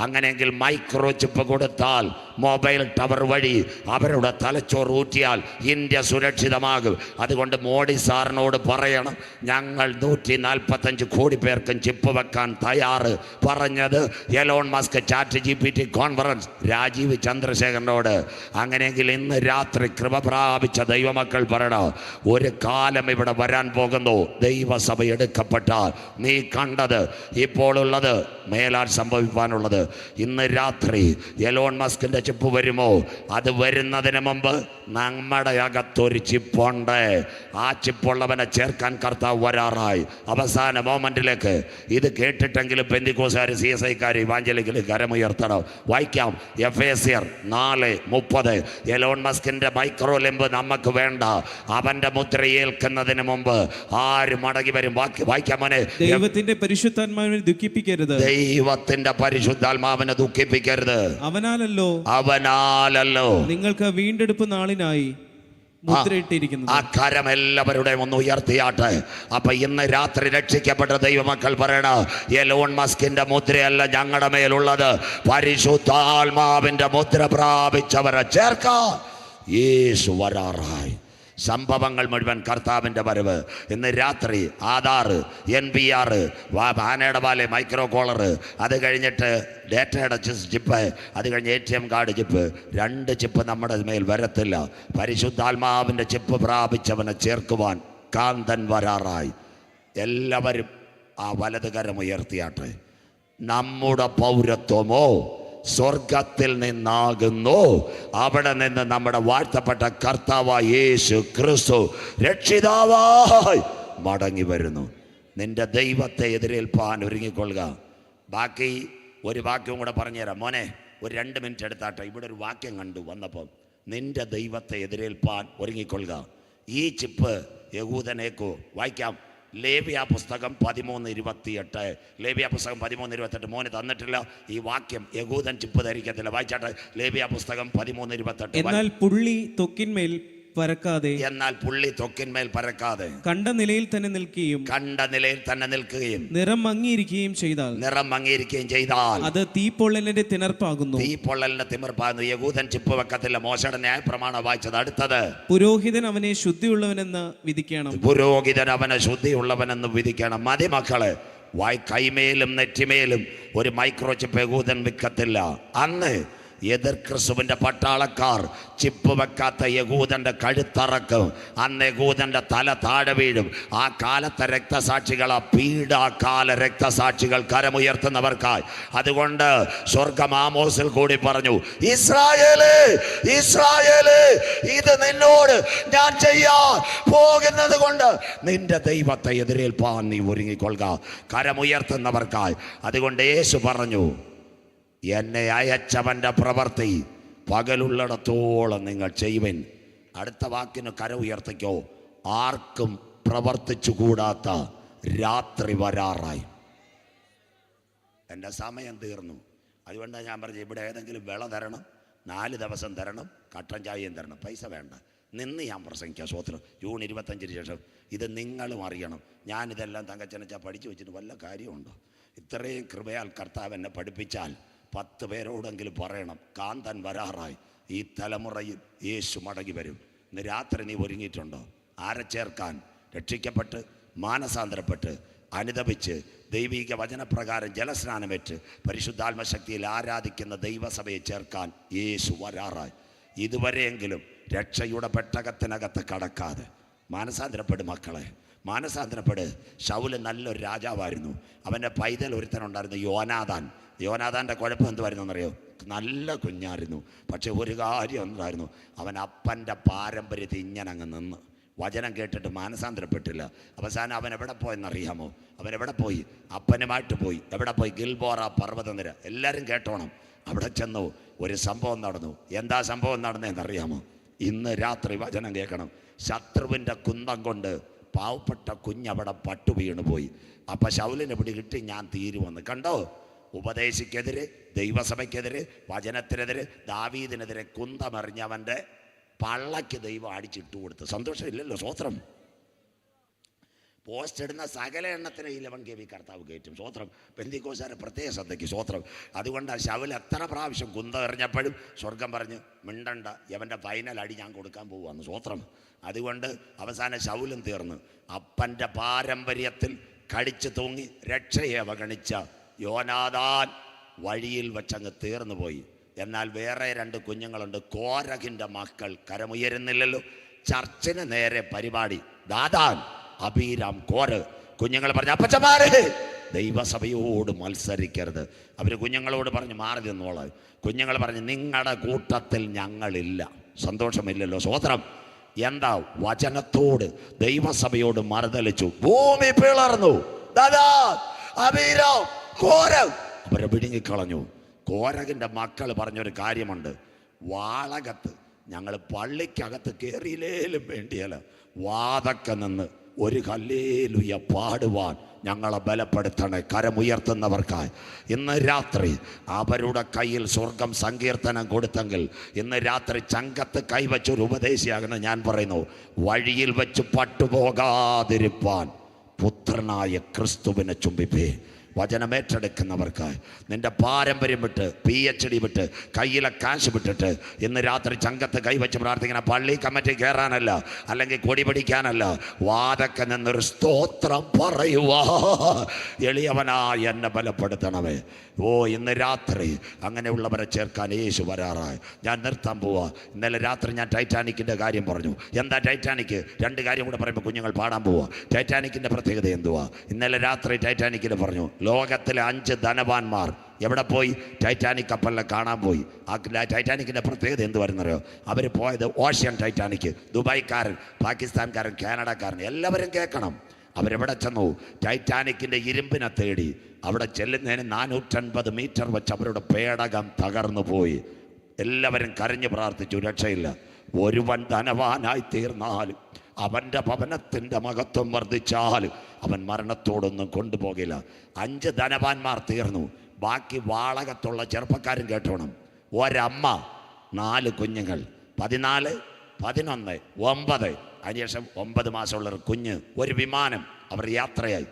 അങ്ങനെയെങ്കിൽ മൈക്രോ ചിപ്പ് കൊടുത്താൽ മൊബൈൽ ടവർ വഴി അവരുടെ തലച്ചോറ് ഊറ്റിയാൽ ഇന്ത്യ സുരക്ഷിതമാകും. അതുകൊണ്ട് മോഡി സാറിനോട് പറയണം, ഞങ്ങൾ 145 കോടി പേർക്കും ചിപ്പ് വെക്കാൻ തയ്യാറ്. പറഞ്ഞത് Elon Musk chat GPT conference Rajeev ചന്ദ്രശേഖരനോട്. അങ്ങനെയെങ്കിൽ ഇന്ന് രാത്രി കൃപ പ്രാപിച്ച ദൈവമക്കൾ പറയണം, ഒരു കാലം ഇവിടെ വരാൻ പോകുന്നു. ദൈവസഭ എടുക്കപ്പെട്ടാൽ നീ കണ്ടത് ഇപ്പോൾ ഉള്ളത് മേലാൽ സംഭവിക്കാനുള്ളത്. ഇന്ന് രാത്രി എലോൺ മസ്കിന്റെ ചിപ്പ് വരുമോ? അത് വരുന്നതിന് മുമ്പ് നമ്മുടെ അകത്തൊരു ചിപ്പുണ്ട്. ആ ചിപ്പുള്ളവനെ ചേർക്കാൻ കർത്താവ് വരാറായി. അവസാന മോമെന്റിലേക്ക് ഇത് കേട്ടിട്ടെങ്കിലും പെന്തിക്കോസുകാർ, CSIക്കാർ, ഇവാഞ്ചലിക്കൽ കരമുയർത്തണം. വായിക്കാം എഫേസ്യർ 4:30. എലോൺ മസ്കിന്റെ മൈക്രോ ലിംബ് നമുക്ക് വേണ്ട. അവന്റെ മുദ്രയേൽക്കുന്നതിന് മുമ്പ് ആര് മടങ്ങി വരും? വായിക്കാം മോനെ. ദൈവത്തിന്റെ പരിശുദ്ധാത്മാവിനെ ദുഃഖിപ്പിക്കരുത്. ദൈവത്തിന്റെ പരിശുദ്ധാത്മാവിനെ ദുഃഖിപ്പിക്കരുത്. അവനാലല്ലോ നിങ്ങൾക്ക് വീണ്ടെടുപ്പ് നാളിനായി മുദ്രയിട്ടിരിക്കുന്നു. ആ കരം എല്ലാവരുടെയും ഒന്ന് ഉയർത്തിയാട്ടെ. അപ്പൊ ഇന്ന് രാത്രി രക്ഷിക്കപ്പെട്ട ദൈവമക്കൾ പറയണ, എലോൺ മസ്കിന്റെ മുദ്രയല്ല ഞങ്ങളുടെ മേലുള്ളത്, പരിശുദ്ധാത്മാവിന്റെ മുദ്ര പ്രാപിച്ചവരെ ചേർക്കാൻ യേശു വരാറായി. സംഭവങ്ങൾ മുഴുവൻ കർത്താവിൻ്റെ വരവ്. ഇന്ന് രാത്രി ആധാർ, NPR, ആനയുടെ പാല്, മൈക്രോ കോളർ, അത് കഴിഞ്ഞിട്ട് ഡേറ്റയുടെ ചിപ്പ്, അത് കഴിഞ്ഞ് ATM കാർഡ് ചിപ്പ്. 2 ചിപ്പ് നമ്മുടെ മേൽ വരത്തില്ല. പരിശുദ്ധാത്മാവിൻ്റെ ചിപ്പ് പ്രാപിച്ചവനെ ചേർക്കുവാൻ കാന്തൻ വരാറായി. എല്ലാവരും ആ വലത് കരം ഉയർത്തിയാട്ടെ. നമ്മുടെ പൗരത്വമോ സ്വർഗത്തിൽ നിന്നാകുന്നു. അവിടെ നിന്ന് നമ്മുടെ വാഴ്ത്തപ്പെട്ട കർത്താവായ യേശു ക്രിസ്തു രക്ഷിതാവായി മടങ്ങി വരുന്നു. നിന്റെ ദൈവത്തെ എതിരേൽപ്പാൻ ഒരുങ്ങിക്കൊള്ളുക. ബാക്കി ഒരു വാക്യവും കൂടെ പറഞ്ഞുതരാം മോനെ. ഒരു 2 മിനിറ്റ് എടുത്താട്ടെ. ഇവിടെ ഒരു വാക്യം കണ്ടു വന്നപ്പം, നിന്റെ ദൈവത്തെ എതിരേൽപ്പാൻ ഒരുങ്ങിക്കൊള്ളുക. ഈ ചിപ്പ് യഹൂദനേക്കോ. വായിക്കാം ലേവ്യ പുസ്തകം 13:28. ലേവ്യ പുസ്തകം 13:28. മോന് തന്നിട്ടില്ല ഈ വാക്യം. യഹൂദൻ ചിപ്പ് ധരിക്കത്തില്ല. വായിച്ചാട്ടെ ലേവ്യ പുസ്തകം 13:28. എന്നാൽ പുള്ളി തൊക്കിന്മേൽ പരക്കാതെ കണ്ട നിലയിൽ തന്നെ നിൽക്കുകയും നിറം മങ്ങിയിരിക്കുകയും ചെയ്താൽ അത് തീപ്പൊള്ളലിന്റെ തിണർപ്പാകുന്നു. യഹൂദൻ ചിപ്പ് വെക്കത്തില്ല. മോശയുടെ ന്യായപ്രമാണം വായിച്ചത്. അടുത്തത്, പുരോഹിതൻ അവനെ ശുദ്ധിയുള്ളവനെന്ന് വിധിക്കണം. മതി മക്കളെ. കൈമേലും നെറ്റിമേലും ഒരു മൈക്രോ ചിപ്പ് യഹൂദൻ വെക്കത്തില്ല. അന്ന് എതിർ ക്രിസ്തുവിന്റെ പട്ടാളക്കാർ ചിപ്പ് വെക്കാത്ത യഹൂദന്റെ കഴുത്തറക്കും. അന്ന് യഹൂദന്റെ തല താഴെ വീഴും. ആ കാലത്തെ രക്തസാക്ഷികൾ, ആ പീഡാകാല രക്തസാക്ഷികൾ കരമുയർത്തുന്നവർക്കായി. അതുകൊണ്ട് സ്വർഗ്ഗം ആമോസിൽ കൂടി പറഞ്ഞു, ഇസ്രായേലേ, ഇസ്രായേലേ, ഇത് നിന്നോട് ഞാൻ ചെയ്യാൻ പോകുന്നത് കൊണ്ട് നിന്റെ ദൈവത്തെ എതിരേൽപ്പാൻ നീ ഒരുങ്ങിക്കൊള്ളുക. കരമുയർത്തുന്നവർക്കായി. അതുകൊണ്ട് യേശു പറഞ്ഞു, എന്നെ അയച്ചവൻ്റെ പ്രവൃത്തി പകലുള്ളിടത്തോളം നിങ്ങൾ ചെയ്യുവിൻ. അടുത്ത വാക്കിന് കര ഉയർത്തിക്കോ. ആർക്കും പ്രവർത്തിച്ചു കൂടാത്ത രാത്രി വരാറായി. എൻ്റെ സമയം തീർന്നു. അതുകൊണ്ടാണ് ഞാൻ പറഞ്ഞു, ഇവിടെ ഏതെങ്കിലും വിള തരണം, 4 ദിവസം തരണം, കട്ടൻ ചായയും തരണം, പൈസ വേണ്ട. നിന്ന് ഞാൻ പ്രസംഗിക്കാം. സ്വോത്രം. ജൂൺ 25 ശേഷം ഇത് നിങ്ങളും അറിയണം. ഞാനിതെല്ലാം തങ്കച്ചനച്ച പഠിച്ചു വെച്ചിട്ട് വല്ല കാര്യമുണ്ടോ? ഇത്രയും കൃപയാൽ കർത്താവ് എന്നെ പഠിപ്പിച്ചാൽ 10 പേരോടെങ്കിലും പറയണം, കാന്തൻ വരാറായി. ഈ തലമുറയിൽ യേശു മടങ്ങി വരും. ഇന്ന് രാത്രി നീ ഒരുങ്ങിയിട്ടുണ്ടോ? ആരെ ചേർക്കാൻ? രക്ഷിക്കപ്പെട്ട് മാനസാന്തരപ്പെട്ട് അനുദപിച്ച് ദൈവിക വചനപ്രകാരം ജലസ്നാനമേറ്റ് പരിശുദ്ധാത്മശക്തിയിൽ ആരാധിക്കുന്ന ദൈവസഭയെ ചേർക്കാൻ യേശു വരാറായി. ഇതുവരെയെങ്കിലും രക്ഷയുടെ പെട്ടകത്തിനകത്ത് കടക്കാതെ മാനസാന്തരപ്പെടും മക്കളെ, മാനസാന്തരപ്പെട്. ശൗല് നല്ലൊരു രാജാവായിരുന്നു. അവൻ്റെ പൈതൽ ഒരുത്തനുണ്ടായിരുന്നു, യോനാഥാൻ്റെ കുഴപ്പം എന്തുവായിരുന്നു എന്നറിയോ? നല്ല കുഞ്ഞായിരുന്നു. പക്ഷെ ഒരു കാര്യം എന്തായിരുന്നു, അവൻ അപ്പൻ്റെ പാരമ്പര്യത്തിൽ ഇങ്ങനെ അങ്ങ് നിന്ന് വചനം കേട്ടിട്ട് മാനസാന്തരപ്പെട്ടില്ല. അവസാനം അവൻ എവിടെ പോയെന്നറിയാമോ? അവനെവിടെ പോയി? അപ്പനുമായിട്ട് പോയി. എവിടെ പോയി? ഗിൽബോറ പർവ്വതനിര. എല്ലാവരും കേട്ടോണം. അവിടെ ചെന്നു ഒരു സംഭവം നടന്നു. എന്താ സംഭവം നടന്നതെന്നറിയാമോ? ഇന്ന് രാത്രി വചനം കേൾക്കണം. ശത്രുവിൻ്റെ കുന്തം കൊണ്ട് പാവപ്പെട്ട കുഞ്ഞവിടെ പട്ടു വീണു പോയി. അപ്പം ശൗലിനെ പിടികിട്ടി ഞാൻ തീരുവന്ന്. കണ്ടോ? ഉപദേശിക്കെതിരെ, ദൈവസഭയ്ക്കെതിരെ, വചനത്തിനെതിരെ, ദാവീദിനെതിരെ കുന്തമെറിഞ്ഞവൻ്റെ പള്ളയ്ക്ക് ദൈവം അടിച്ചിട്ട് കൊടുത്ത്. സന്തോഷമില്ലല്ലോ? സ്വോത്രം. പോസ്റ്റ് ഇടുന്ന സകല എണ്ണത്തിന് 11 kV കർത്താവ് കയറ്റും. സ്വോത്രം. പെന്തിക്കോസ്തുകാരെ പ്രത്യേക ശ്രദ്ധയ്ക്ക് സ്വോത്രം. അതുകൊണ്ട് ശൗൽ എത്ര പ്രാവശ്യം കുന്തം എറിഞ്ഞപ്പോഴും സ്വർഗം പറഞ്ഞ് മിണ്ടണ്ട, യവൻ്റെ ഫൈനൽ അടി ഞാൻ കൊടുക്കാൻ പോവാന്ന്. സ്വോത്രം. അതുകൊണ്ട് അവസാനം ശൗലും തീർന്നു. അപ്പൻ്റെ പാരമ്പര്യത്തിൽ കടിച്ചു തൂങ്ങി രക്ഷയെ അവഗണിച്ച യോനാദാൻ വഴിയിൽ വച്ചങ്ങ് തീർന്നു പോയി. എന്നാൽ വേറെ 2 കുഞ്ഞുങ്ങളുണ്ട്. കോരഹിൻ്റെ മക്കൾ കരമുയരുന്നില്ലല്ലോ. ചർച്ചിന് നേരെ പരിപാടി. ദാദാൻ, അബീരാം, കോര്. കുഞ്ഞുങ്ങൾ പറഞ്ഞു, അപ്പച്ചമാരെ ദൈവസഭയോട് മത്സരിക്കരുത്. അവർ കുഞ്ഞുങ്ങളോട് പറഞ്ഞു മാറി നിന്നോളാം. കുഞ്ഞുങ്ങൾ പറഞ്ഞു, നിങ്ങളുടെ കൂട്ടത്തിൽ ഞങ്ങളില്ല. സന്തോഷമില്ലല്ലോ. സ്വോത്രം. എന്താ? വചനത്തോട് ദൈവസഭയോട് മറുതലിച്ചു. ഭൂമി പിളർന്നു. ദാദാൻ, അബീരാം, കോര് അവരെ വിഴുങ്ങിക്കളഞ്ഞു. കോരകിൻ്റെ മക്കൾ പറഞ്ഞൊരു കാര്യമുണ്ട്. വാളകത്ത് ഞങ്ങൾ പള്ളിക്കകത്ത് കയറിയില്ലേലും വേണ്ടിയല്ല, വാതൊക്കെ നിന്ന് ഒരു ഹല്ലേലൂയ പാടുവാൻ ഞങ്ങളെ ബലപ്പെടുത്തണേ. കരമുയർത്തുന്നവർക്കായി ഇന്ന് രാത്രി അവരുടെ കയ്യിൽ സ്വർഗം സങ്കീർത്തനം കൊടുത്തെങ്കിൽ ഇന്ന് രാത്രി ചങ്കത്ത് കൈവച്ചൊരു ഉപദേശിയാകുന്ന ഞാൻ പറയുന്നു, വഴിയിൽ വെച്ച് പട്ടുപോകാതിരിപ്പാൻ പുത്രനായ ക്രിസ്തുവിനെ ചുംബിപ്പേ. വചനമേറ്റെടുക്കുന്നവർക്ക് നിന്റെ പാരമ്പര്യം വിട്ട് PhD വിട്ട് കയ്യിലെ കാശ് വിട്ടിട്ട് ഇന്ന് രാത്രി ചങ്കത്ത് കൈവച്ച് പ്രാർത്ഥിക്കണം. പള്ളി കമ്മിറ്റി കയറാനല്ല, അല്ലെങ്കിൽ കൊടി പിടിക്കാനല്ല, വാതൊക്കെ നിന്നൊരു സ്തോത്രം പറയുവാ. എളിയവനായി എന്നെ ബലപ്പെടുത്തണമേ. ഇന്ന് രാത്രി അങ്ങനെയുള്ളവരെ ചേർക്കാൻ യേശു വരാറായി. ഞാൻ നിർത്താൻ പോവാ. ഇന്നലെ രാത്രി ഞാൻ ടൈറ്റാനിക്കിൻ്റെ കാര്യം പറഞ്ഞു. എന്താ ടൈറ്റാനിക്? 2 കാര്യം കൂടെ പറയുമ്പോൾ കുഞ്ഞുങ്ങൾ പാടാൻ പോവാ. ടൈറ്റാനിക്കിൻ്റെ പ്രത്യേകത എന്തുവാ? ഇന്നലെ രാത്രി ടൈറ്റാനിക്കിൽ പറഞ്ഞു, ലോകത്തിലെ 5 ധനവാന്മാർ എവിടെ പോയി? ടൈറ്റാനിക് കപ്പലിനെ കാണാൻ പോയി. ആ ടൈറ്റാനിക്കിൻ്റെ പ്രത്യേകത എന്ത് വരുന്നറിയോ? അവർ പോയത് ഓഷ്യൻ ടൈറ്റാനിക്. ദുബായ്ക്കാരൻ, പാകിസ്ഥാൻകാരൻ, കാനഡക്കാരൻ എല്ലാവരും കേൾക്കണം. അവരെവിടെ ചെന്നു? ടൈറ്റാനിക്കിൻ്റെ ഇരുമ്പിനെ തേടി. അവിടെ ചെല്ലുന്നതിന് 450 മീറ്റർ വെച്ച് അവരുടെ പേടകം തകർന്നു പോയി. എല്ലാവരും കരഞ്ഞു പ്രാർത്ഥിച്ചു, രക്ഷയില്ല. ഒരുവൻ ധനവാനായി തീർന്നാലും അവൻ്റെ ഭവനത്തിൻ്റെ മഹത്വം വർദ്ധിച്ചാൽ അവൻ മരണത്തോടൊന്നും കൊണ്ടുപോകില്ല. 5 ധനവാന്മാർ തീർന്നു. ബാക്കി വാളകത്തുള്ള ചെറുപ്പക്കാരും കേട്ടോണം. ഒരമ്മ, 4 കുഞ്ഞുങ്ങൾ, 14, 11, 9. അതിനുശേഷം 9 മാസമുള്ള കുഞ്ഞ്. ഒരു വിമാനം. അവർ യാത്രയായി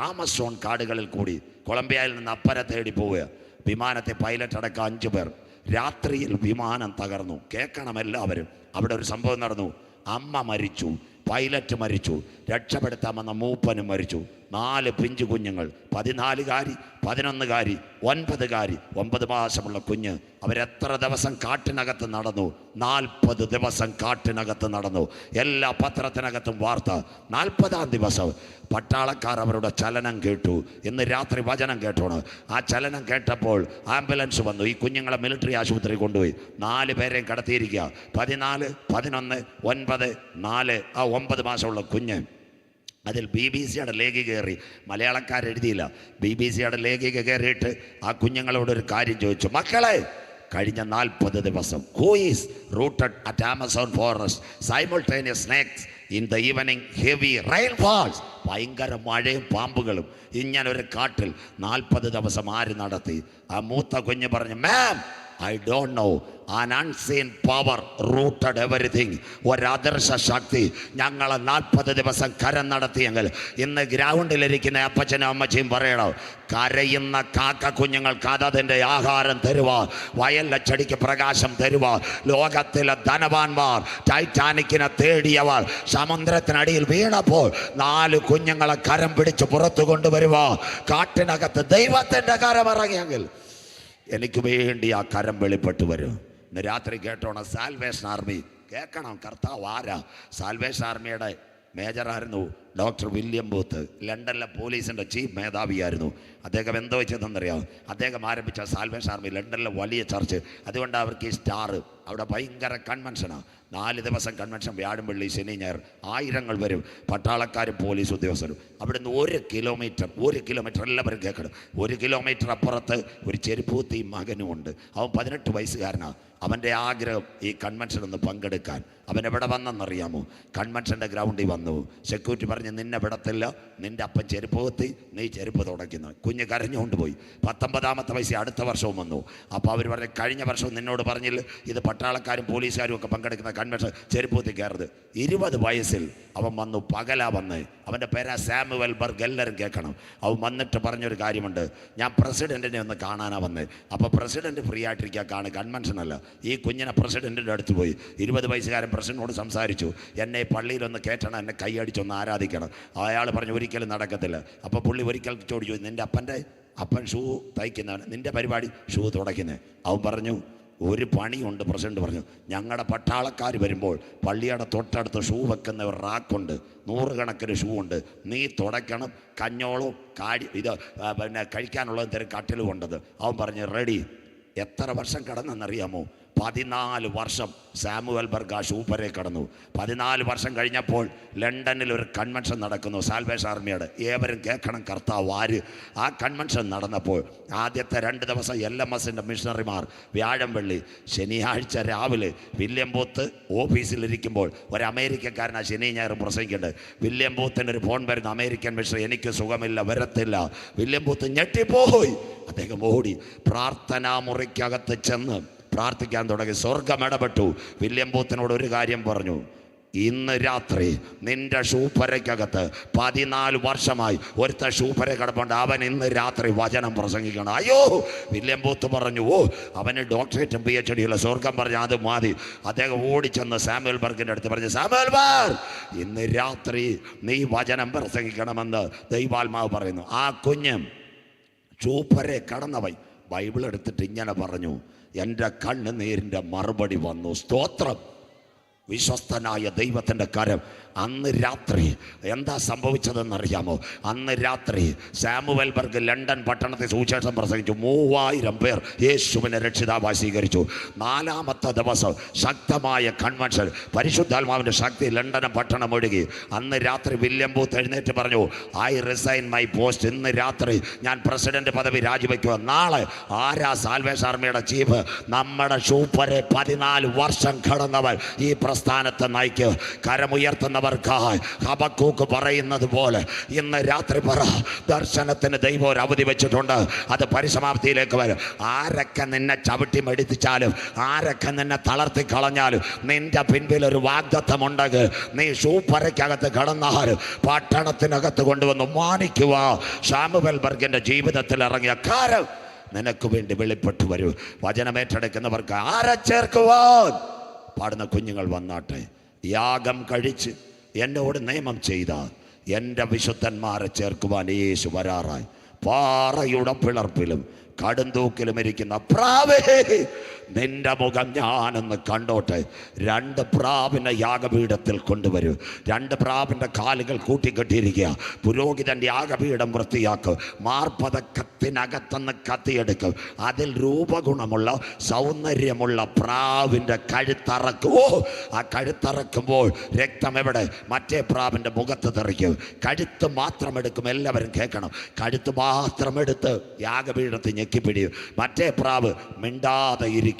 ആമസോൺ കാടുകളിൽ കൂടി കൊളംബിയയിൽ നിന്ന് അപ്പരെ തേടി പോവുക. വിമാനത്തെ പൈലറ്റ് അടക്കം 5 പേർ. രാത്രിയിൽ വിമാനം തകർന്നു. കേൾക്കണം എല്ലാവരും. അവിടെ ഒരു സംഭവം നടന്നു. അമ്മ മരിച്ചു, പൈലറ്റ് മരിച്ചു, രക്ഷപ്പെടുത്താമെന്ന മൂപ്പനും മരിച്ചു. 4 പിഞ്ചു കുഞ്ഞുങ്ങൾ, 14കാരി, 11കാരി, 9കാരി, 9 മാസമുള്ള കുഞ്ഞ്. അവരെത്ര ദിവസം കാട്ടിനകത്ത് നടന്നു? 40 ദിവസം കാട്ടിനകത്ത് നടന്നു. എല്ലാ പത്രത്തിനകത്തും വാർത്ത. 40-ാം ദിവസം പട്ടാളക്കാർ അവരുടെ ചലനം കേട്ടു. ഇന്ന് രാത്രി വചനം കേട്ടോണ്. ആ ചലനം കേട്ടപ്പോൾ ആംബുലൻസ് വന്നു. ഈ കുഞ്ഞുങ്ങളെ മിലിറ്ററി ആശുപത്രി കൊണ്ടുപോയി. 4 പേരെയും കടത്തിയിരിക്കുക. 14, 11, 9, 4. ആ 9 മാസമുള്ള കുഞ്ഞ്. അതിൽ BBC-യുടെ ലേഖിക കയറി. മലയാളക്കാരെഴുതിയില്ല. BBC-യുടെ ലേഖിക കയറിയിട്ട് ആ കുഞ്ഞുങ്ങളോടൊരു കാര്യം ചോദിച്ചു. മക്കളെ, കഴിഞ്ഞ 40 ദിവസം who is rooted at Amazon forest simultaneous snakes in the evening heavy rainfalls. ഭയങ്കര മഴയും പാമ്പുകളും ഇങ്ങനൊരു കാട്ടിൽ 40 ദിവസം ആര് നടത്തി? ആ മൂത്ത കുഞ്ഞ് പറഞ്ഞു, മാം, I don't know. An unseen power rooted everything. ഒരദർശ ശക്തി ഞങ്ങളെ 40 ദിവസം കരം നടത്തിയെങ്കിൽ ഇന്ന് ഗ്രൗണ്ടിലിരിക്കുന്ന അപ്പച്ചനും അമ്മച്ചിയും പറയണം, കരയുന്ന കാക്ക കുഞ്ഞുങ്ങൾക്ക് അതതിൻ്റെ ആഹാരം തരുക, വയലിലെ ചെടിക്ക് പ്രകാശം തരുക. ലോകത്തിലെ ധനവാന്മാർ ടൈറ്റാനിക്കിനെ തേടിയവർ സമുദ്രത്തിനടിയിൽ വീണപ്പോൾ 4 കുഞ്ഞുങ്ങളെ കരം പിടിച്ച് പുറത്തു കൊണ്ടുവരുക. കാട്ടിനകത്ത് ദൈവത്തിൻ്റെ കരം ഇറങ്ങിയെങ്കിൽ എനിക്ക് വേണ്ടി ആ കരം വെളിപ്പെട്ട് വരും. ഇന്ന് രാത്രി കേട്ടോണം. സാൽവേഷൻ ആർമി കേൾക്കണം. കർത്താവ് ആരാ? സാൽവേഷൻ ആർമിയുടെ മേജറായിരുന്നു ഡോക്ടർ വില്യം ബൂത്ത്. ലണ്ടനിലെ പോലീസിൻ്റെ ചീഫ് മേധാവിയായിരുന്നു. അദ്ദേഹം എന്തോ ചെയ്തെന്നറിയാം? അദ്ദേഹം ആരംഭിച്ച സാൽവേഷൻ ആർമി ലണ്ടനിലെ വലിയ ചർച്ച്. അതുകൊണ്ട് അവർക്ക് ഈ സ്റ്റാർ അവിടെ ഭയങ്കര കൺവെൻഷനാണ്. 4 ദിവസം കൺവെൻഷൻ. വ്യാഴം, വെള്ളി, ശനി, ഞായർ. ആയിരങ്ങൾ വരും, പട്ടാളക്കാരും പോലീസ് ഉദ്യോഗസ്ഥരും. അവിടുന്ന് 1 കിലോമീറ്റർ എല്ലാവരും കേൾക്കണം. 1 കിലോമീറ്റർ അപ്പുറത്ത് ഒരു ചെരുപ്പൂത്തി മകനുമുണ്ട്. അവൻ 18 വയസ്സുകാരനാണ്. അവൻ്റെ ആഗ്രഹം ഈ കൺവെൻഷൻ ഒന്ന് പങ്കെടുക്കാൻ. അവൻ എവിടെ വന്നെന്നറിയാമോ? കൺവെൻഷൻ്റെ ഗ്രൗണ്ടിൽ വന്നു. സെക്യൂരിറ്റി പറഞ്ഞ്, നിന്നെ വിടത്തില്ല, നിൻ്റെ അപ്പൻ ചെരുപ്പ് കുത്തി, നീ ചെരുപ്പ് തുടയ്ക്കുന്നു. കുഞ്ഞ് കരഞ്ഞുകൊണ്ട് പോയി. 19-ാമത്തെ വയസ്സിൽ അടുത്ത വർഷവും വന്നു. അപ്പോൾ അവർ പറഞ്ഞു, കഴിഞ്ഞ വർഷവും നിന്നോട് പറഞ്ഞില്ല ഇത് പട്ടാളക്കാരും പോലീസുകാരും ഒക്കെ പങ്കെടുക്കുന്ന കൺവെൻഷൻ ചെരുപ്പൂത്തി കയറുന്നത്. 20 വയസ്സിൽ അവൻ വന്നു, പകലാ വന്ന്. അവൻ്റെ പേരാ സാമുവൽ ബർഗ്. എല്ലാവരും കേൾക്കണം. അവൻ വന്നിട്ട് പറഞ്ഞൊരു കാര്യമുണ്ട്, ഞാൻ പ്രസിഡൻറ്റിനെ ഒന്ന് കാണാനാണ് വന്നത്. അപ്പോൾ പ്രസിഡൻറ്റ് ഫ്രീ ആയിട്ടിരിക്കുക, കൺവെൻഷനല്ല. ഈ കുഞ്ഞിനെ പ്രസിഡൻറ്റിൻ്റെ അടുത്ത് പോയി. 20 വയസ്സുകാരൻ പ്രസിഡന്റിനോട് സംസാരിച്ചു, എന്നെ പള്ളിയിലൊന്ന് കയറ്റണം, എന്നെ കൈയടിച്ചൊന്ന് ആരാധിക്കണം. അയാൾ പറഞ്ഞു ഒരിക്കലും നടക്കത്തില്ല. അപ്പോൾ പുള്ളി ഒരിക്കൽ ചോദിച്ചു, നിൻ്റെ അപ്പൻ ഷൂ തയ്ക്കുന്നവൻ, നിൻ്റെ പരിപാടി ഷൂ തുടയ്ക്കുന്നത്? അവൻ പറഞ്ഞു ഒരു പണിയുണ്ട്. പ്രസിഡന്റ് പറഞ്ഞു, ഞങ്ങളുടെ പട്ടാളക്കാർ വരുമ്പോൾ പള്ളിയുടെ തൊട്ടടുത്ത് ഷൂ വെക്കുന്ന ഒരു റാക്കുണ്ട്, 100 കണക്കിന് ഷൂ ഉണ്ട്. നീ തുടയ്ക്കണം. കഞ്ഞോളവും പിന്നെ കഴിക്കാനുള്ളതും തരം കട്ടിൽ കൊണ്ടത്. അവൻ പറഞ്ഞു റെഡി. എത്ര വർഷം കടന്നെന്നറിയാമോ? 14 വർഷം സാമുവൽ ബർഗ് ആ ഷൂപ്പരെ കടന്നു. 14 വർഷം കഴിഞ്ഞപ്പോൾ ലണ്ടനിൽ ഒരു കൺവെൻഷൻ നടക്കുന്നു, സാൽവേഷൻ ആർമിയുടെ. ഏവരും കേൾക്കണം, കർത്താവ് ആര്. ആ കൺവെൻഷൻ നടന്നപ്പോൾ ആദ്യത്തെ 2 ദിവസം LMSൻ്റെ മിഷണറിമാർ വ്യാഴം വെള്ളി, ശനിയാഴ്ച രാവിലെ വില്യം ബൂത്ത് ഓഫീസിലിരിക്കുമ്പോൾ ഒരു അമേരിക്കക്കാരനാണ് ശനി ഞായറും പ്രസംഗിക്കേണ്ടത്. വില്യം ബൂത്തിന് ഒരു ഫോൺ വരുന്നു, അമേരിക്കൻ മിഷണറി, എനിക്ക് സുഖമില്ല, വരത്തില്ല. വില്യം ബൂത്ത് ഞെട്ടിപ്പോയി. അദ്ദേഹം ഓടി പ്രാർത്ഥനാ മുറിക്കകത്ത് ചെന്ന് പ്രാർത്ഥിക്കാൻ തുടങ്ങി. സ്വർഗം ഇടപെട്ടു. വില്യം ബൂത്തിനോട് ഒരു കാര്യം പറഞ്ഞു, ഇന്ന് രാത്രി നിന്റെ ഷൂപ്പരയ്ക്കകത്ത് 14 വർഷമായി ഒരുത്ത ഷൂപ്പര കിടപ്പുണ്ട്, അവൻ ഇന്ന് രാത്രി വചനം പ്രസംഗിക്കണം. അയ്യോ, വില്യം ബൂത്ത് പറഞ്ഞു, ഓ അവന് ഡോക്ടറേറ്റും PhD ഉള്ള. സ്വർഗം പറഞ്ഞു അത് മതി. അദ്ദേഹം ഓടിച്ചെന്ന് സാമുവൽ ബർഗിൻ്റെ അടുത്ത് പറഞ്ഞു, സാമുവൽ ബർഗ്, ഇന്ന് രാത്രി നീ വചനം പ്രസംഗിക്കണമെന്ന് ദൈവാത്മാവ് പറയുന്നു. ആ കുഞ്ഞ് ഷൂപ്പരെ കടന്നവൻ ബൈബിൾ എടുത്തിട്ട് ഇങ്ങനെ പറഞ്ഞു, എൻ്റെ കണ്ണുനീരിൻ്റെ മറുപടി വന്നു. സ്തോത്രം. വിശ്വസ്തനായ ദൈവത്തിൻ്റെ കരം. അന്ന് രാത്രി എന്താ സംഭവിച്ചതെന്നറിയാമോ? അന്ന് രാത്രി സാമുവൽ ബർഗ് ലണ്ടൻ പട്ടണത്തിൽ സുവിശേഷം പ്രസംഗിച്ചു. 3000 പേർ യേശുവിനെ രക്ഷിതാവായി സ്വീകരിച്ചു. 4ാമത്തെ ദിവസം ശക്തമായ കൺവെൻഷൻ, പരിശുദ്ധാത്മാവിൻ്റെ ശക്തി ലണ്ടൻ പട്ടണം ഒഴുകി. അന്ന് രാത്രി വില്യം ബൂത്ത് എഴുന്നേറ്റ് പറഞ്ഞു, ഐ റിസൈൻ മൈ പോസ്റ്റ്. ഇന്ന് രാത്രി ഞാൻ പ്രസിഡന്റ് പദവി രാജിവെക്കുക. നാളെ ആരാ സാൽവേഷൻ ആർമിയുടെ ചീഫ്? നമ്മുടെ ഷൂപ്പരെ 14 വർഷം കടന്നവർ ഈ പ്രസ്ഥാനത്തെ നയിക്കുക. കരമുയർത്തുന്നവർക്കായി ഹബക്കൂക്ക് പറയുന്നത് പോലെ ഇന്ന് രാത്രി പറ, ദർശനത്തിന് ദൈവം ഒരു അവധി വെച്ചിട്ടുണ്ട്, അത് പരിസമാപ്തിയിലേക്ക് വരും. ആരൊക്കെ നിന്നെ ചവിട്ടി മെടിച്ചാലും, ആരൊക്കെ നിന്നെ തളർത്തി കളഞ്ഞാലും, നിന്റെ പിൻപിൽ ഒരു വാഗ്ദത്തമുണ്ടെങ്കിൽ നീ ഷൂപ്പരയ്ക്കകത്ത് കടന്നാൽ പട്ടണത്തിനകത്ത് കൊണ്ടുവന്ന് മാനിക്കുക. സാമുവൽ ബർഗിൻ്റെ ജീവിതത്തിൽ ഇറങ്ങിയ കാര്യം നിനക്ക് വേണ്ടി വെളിപ്പെട്ടു വരൂ. വചനമേറ്റെടുക്കുന്നവർക്ക് ആരെ ചേർക്കുവാൻ? പാടുന്ന കുഞ്ഞുങ്ങൾ വന്നാട്ടെ. യാഗം കഴിച്ച് എന്നോട് നിയമം ചെയ്ത എൻ്റെ വിശുദ്ധന്മാരെ ചേർക്കുവാൻ യേശു വരാറായി. പാറയുടെ പിളർപ്പിലും കടുന്തൂക്കിലും ഇരിക്കുന്ന പ്രാവേ, നിന്റെ മുഖം ഞാനൊന്ന് കണ്ടോട്ടെ. 2 പ്രാവിനെ യാഗപീഠത്തിൽ കൊണ്ടുവരൂ. 2 പ്രാവിൻ്റെ കാലുകൾ കൂട്ടിക്കെട്ടിയിരിക്കുക. പുരോഹിതൻ്റെ യാഗപീഠം വൃത്തിയാക്കും. മാർപ്പതക്കത്തിനകത്തുനിന്ന് കത്തിയെടുക്കും. അതിൽ രൂപഗുണമുള്ള സൗന്ദര്യമുള്ള പ്രാവിൻ്റെ കഴുത്തറക്കും. ആ കഴുത്തറക്കുമ്പോൾ രക്തം എവിടെ? മറ്റേ പ്രാവിൻ്റെ മുഖത്ത് തെറിക്കും. കഴുത്ത് മാത്രം എടുക്കും. എല്ലാവരും കേൾക്കണം. കഴുത്ത് മാത്രം എടുത്ത് യാഗപീഠത്തിൽ ഞെക്കിപ്പിടിയും. മറ്റേ പ്രാവ് മിണ്ടാതെ ഇരിക്കും.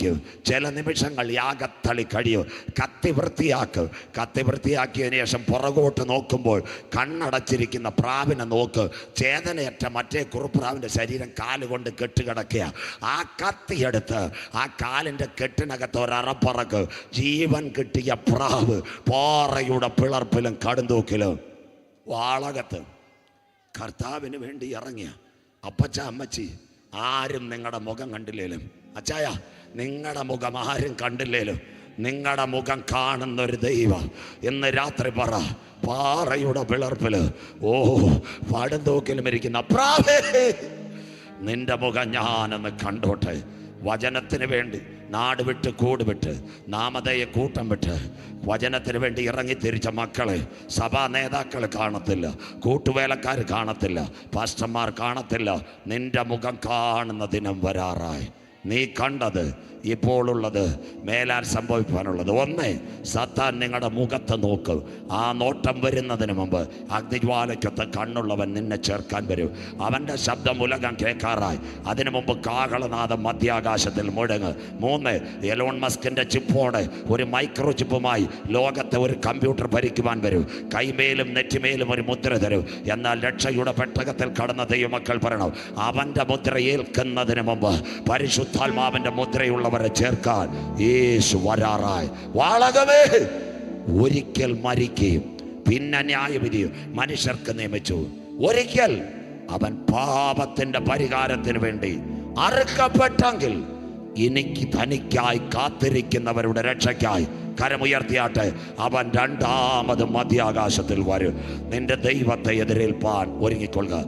ചില നിമിഷങ്ങൾ യാഗത്തളി കഴിയും. കത്തി വൃത്തിയാക്കിയതിനു ശേഷം പുറകോട്ട് നോക്കുമ്പോൾ കണ്ണടച്ചിരിക്കുന്ന പ്രാവിനെ നോക്ക്. ചേതനയറ്റ മറ്റേ കുറുപ്രാവിൻ്റെ ശരീരം കാലുകൊണ്ട് കെട്ടുകിടക്കുക. ആ കത്തിയെടുത്ത് ആ കാലിൻ്റെ കെട്ടിനകത്ത് ഒരറപ്പറക്ക്. ജീവൻ കിട്ടിയ പ്രാവ് പാറയുടെ പിളർപ്പിലും കടുന്തൂക്കിലും വാളകത്ത് കർത്താവിന് വേണ്ടി ഇറങ്ങിയ അപ്പച്ച അമ്മച്ചി ആരും നിങ്ങളുടെ മുഖം കണ്ടില്ലേലും, അച്ചായ നിങ്ങളുടെ മുഖം ആരും കണ്ടില്ലേലും, നിങ്ങളുടെ മുഖം കാണുന്നൊരു ദൈവം ഇന്ന് രാത്രി പറ, പാറയുടെ പിളർപ്പില് പടുന്തൂക്കിലും ഇരിക്കുന്ന പ്രാവേ, നിന്റെ മുഖം ഞാനൊന്ന് കണ്ടോട്ടെ. വചനത്തിന് വേണ്ടി നാട് വിട്ട് കൂട് വിട്ട് നാമധേയ കൂട്ടം വിട്ട് വചനത്തിന് വേണ്ടി ഇറങ്ങി തിരിച്ച മക്കളെ സഭാ നേതാക്കൾ കാണത്തില്ല, കൂട്ടുവേലക്കാർ കാണത്തില്ല, പാസ്റ്റർമാർ കാണത്തില്ല. നിന്റെ മുഖം കാണുന്ന ദിനം വരാറായി. നീ കണ്ടത് ഇപ്പോഴുള്ളത് മേലാൽ സംഭവിക്കാനുള്ളത്. ഒന്ന്, സത്താൻ നിങ്ങളുടെ മുഖത്ത് നോക്കും. ആ നോട്ടം വരുന്നതിന് മുമ്പ് അഗ്നിജ്വാലയ്ക്കൊത്ത കണ്ണുള്ളവൻ നിന്നെ ചേർക്കാൻ വരും. അവൻ്റെ ശബ്ദം ഉലകം കേൾക്കാറായി. അതിനു മുമ്പ് കാഹളനാദം മധ്യാകാശത്തിൽ മുഴങ്ങ്. 3, എലോൺ മസ്കിൻ്റെ ചിപ്പോടെ ഒരു മൈക്രോ ചിപ്പുമായി ലോകത്തെ ഒരു കമ്പ്യൂട്ടർ ഭരിക്കുവാൻ വരും. കൈമേലും നെറ്റിമേലും ഒരു മുദ്ര തരും. എന്നാൽ രക്ഷയുടെ പെട്ടകത്തിൽ കടന്ന ദൈവമക്കൾ പറയണം, അവൻ്റെ മുദ്ര ഏൽക്കുന്നതിന് മുമ്പ് പരിശുദ്ധാത്മാവിൻ്റെ മുദ്രയുള്ള മറ്റുള്ളവരെ ചേർക്കാൻ യേശു വരാറായി. വാളകമേ ഒരിക്കൽ മരിക്കുകയും പിന്നെ ന്യായവിധിയും മനുഷ്യർക്ക് നിയമിച്ചു. ഒരിക്കൽ അവൻ പാപത്തിന്റെ പരിഹാരത്തിന് വേണ്ടി അറുക്കപ്പെട്ടെങ്കിൽ എനിക്ക് തനിക്കായി കാത്തിരിക്കുന്നവരുടെ രക്ഷയ്ക്കായി കരമുയർത്തിയാട്ടെ. അവൻ രണ്ടാമത് മധ്യാകാശത്തിൽ വരും. നിന്റെ ദൈവത്തെ എതിരേൽപ്പാൻ ഒരുങ്ങിക്കൊള്ളുക.